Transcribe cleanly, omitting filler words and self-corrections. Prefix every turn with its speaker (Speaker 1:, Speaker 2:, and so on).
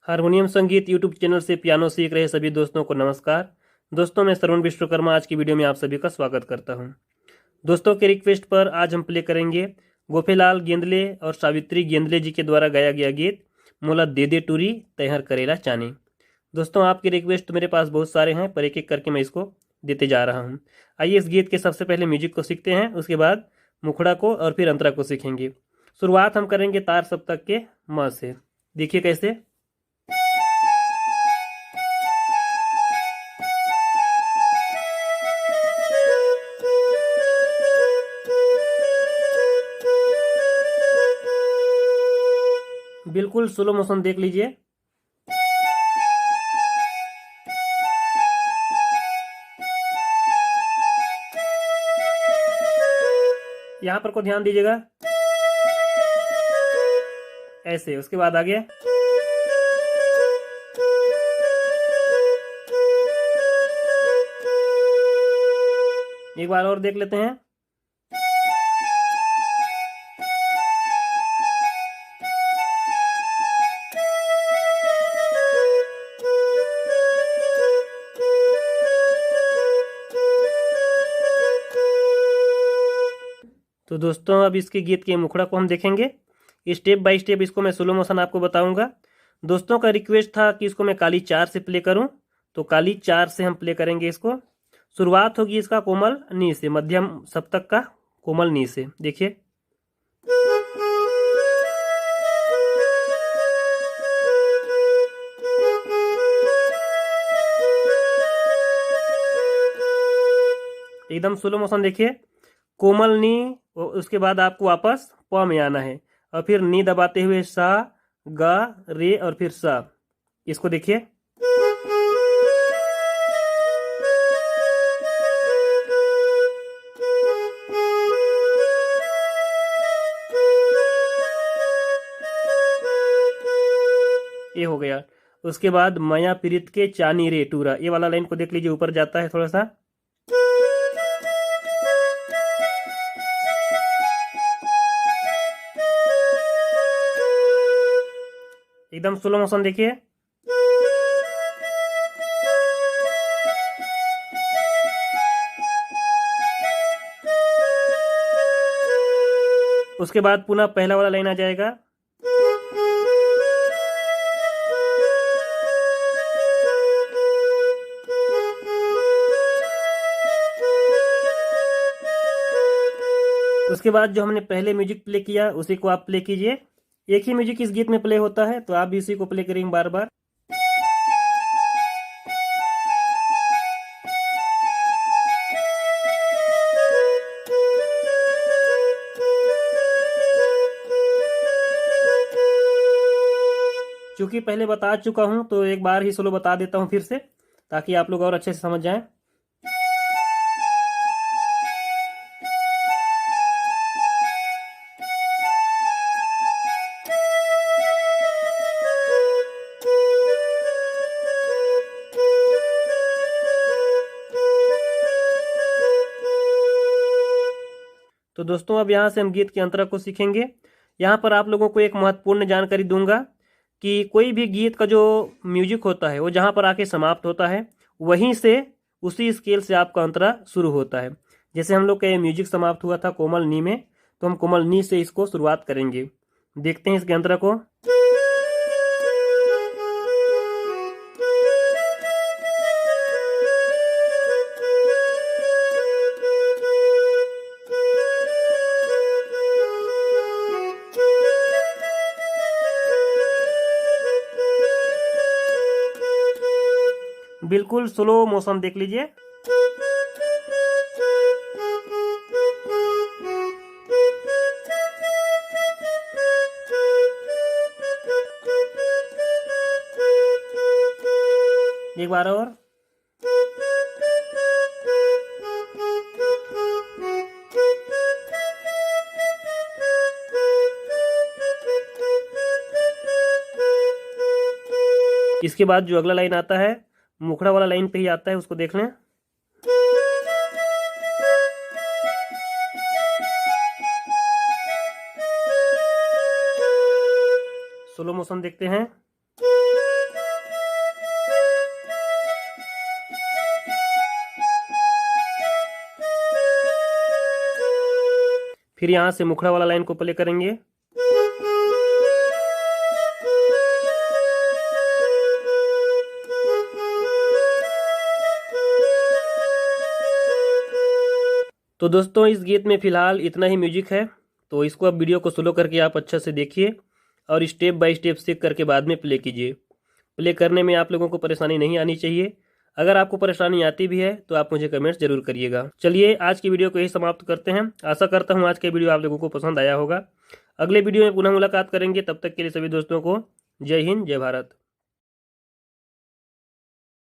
Speaker 1: Harmonium संगीत YouTube channel से piano सीख रहे सभी दोस्तों को नमस्कार। दोस्तों, मैं श्रवण विश्वकर्मा आज की वीडियो में आप सभी का स्वागत करता हूं। दोस्तों के रिक्वेस्ट पर आज हम प्ले करेंगे गोपेलाल गेंदले और सावित्री गेंदले जी के द्वारा गाया गया गीत मोला दे दे टूरी तैहर करेला चानी। दोस्तों, आपके रिक्वेस्ट मेरे पास बहुत सारे हैं, पर एक एक करके मैं इसको देते जा रहा हूँ। आइए इस गीत के सबसे पहले म्यूजिक को सीखते हैं, उसके बाद मुखड़ा को और फिर अंतरा को सीखेंगे। शुरुआत हम करेंगे तार सप्तक के म से। देखिए कैसे। बिल्कुल स्लो मोशन देख लीजिए। यहां पर को ध्यान दीजिएगा, ऐसे। उसके बाद आगे एक बार और देख लेते हैं। तो दोस्तों, अब इसके गीत के मुखड़ा को हम देखेंगे स्टेप बाय स्टेप। इसको मैं स्लो मोशन आपको बताऊंगा। दोस्तों का रिक्वेस्ट था कि इसको मैं काली 4 से प्ले करूं, तो काली 4 से हम प्ले करेंगे इसको। शुरुआत होगी इसका कोमल नी से, मध्यम सप्तक का कोमल नी से। देखिए, एकदम स्लो मोशन देखिए। कोमल नी, उसके बाद आपको वापस प में आना है और फिर नी दबाते हुए सा, गा, रे और फिर सा। इसको देखिए। ये हो गया। उसके बाद माया पीरित के चानी रे टूरा, ये वाला लाइन को देख लीजिए, ऊपर जाता है थोड़ा सा। एकदम स्लो मोशन देखिए। उसके बाद पुनः पहला वाला लाइन आ जाएगा। उसके बाद जो हमने पहले म्यूजिक प्ले किया उसी को आप प्ले कीजिए। एक ही म्यूजिक इस गीत में प्ले होता है, तो आप भी इसी को प्ले करेंगे बार बार। चूंकि पहले बता चुका हूं, तो एक बार ही सोलो बता देता हूं फिर से, ताकि आप लोग और अच्छे से समझ जाएं। तो दोस्तों, अब यहाँ से हम गीत के अंतरा को सीखेंगे। यहाँ पर आप लोगों को एक महत्वपूर्ण जानकारी दूंगा कि कोई भी गीत का जो म्यूजिक होता है वो जहाँ पर आके समाप्त होता है, वहीं से उसी स्केल से आपका अंतरा शुरू होता है। जैसे हम लोग का ये म्यूजिक समाप्त हुआ था कोमल नी में, तो हम कोमल नी से इसको शुरुआत करेंगे। देखते हैं इसके अंतरा को। बिल्कुल स्लो मोशन देख लीजिए। एक बार और। इसके बाद जो अगला लाइन आता है मुखड़ा वाला लाइन पे ही आता है, उसको देख लें। स्लो मोशन देखते हैं। फिर यहाँ से मुखड़ा वाला लाइन को प्ले करेंगे। तो दोस्तों इस गीत में फिलहाल इतना ही म्यूजिक है, तो इसको अब वीडियो को स्लो करके आप अच्छा से देखिए और स्टेप बाय स्टेप सीख करके बाद में प्ले कीजिए। प्ले करने में आप लोगों को परेशानी नहीं आनी चाहिए। अगर आपको परेशानी आती भी है तो आप मुझे कमेंट्स जरूर करिएगा। चलिए आज की वीडियो को यही समाप्त करते हैं। आशा करता हूँ आज का वीडियो आप लोगों को पसंद आया होगा। अगले वीडियो में पुनः मुलाकात करेंगे, तब तक के लिए सभी दोस्तों को जय हिंद, जय भारत।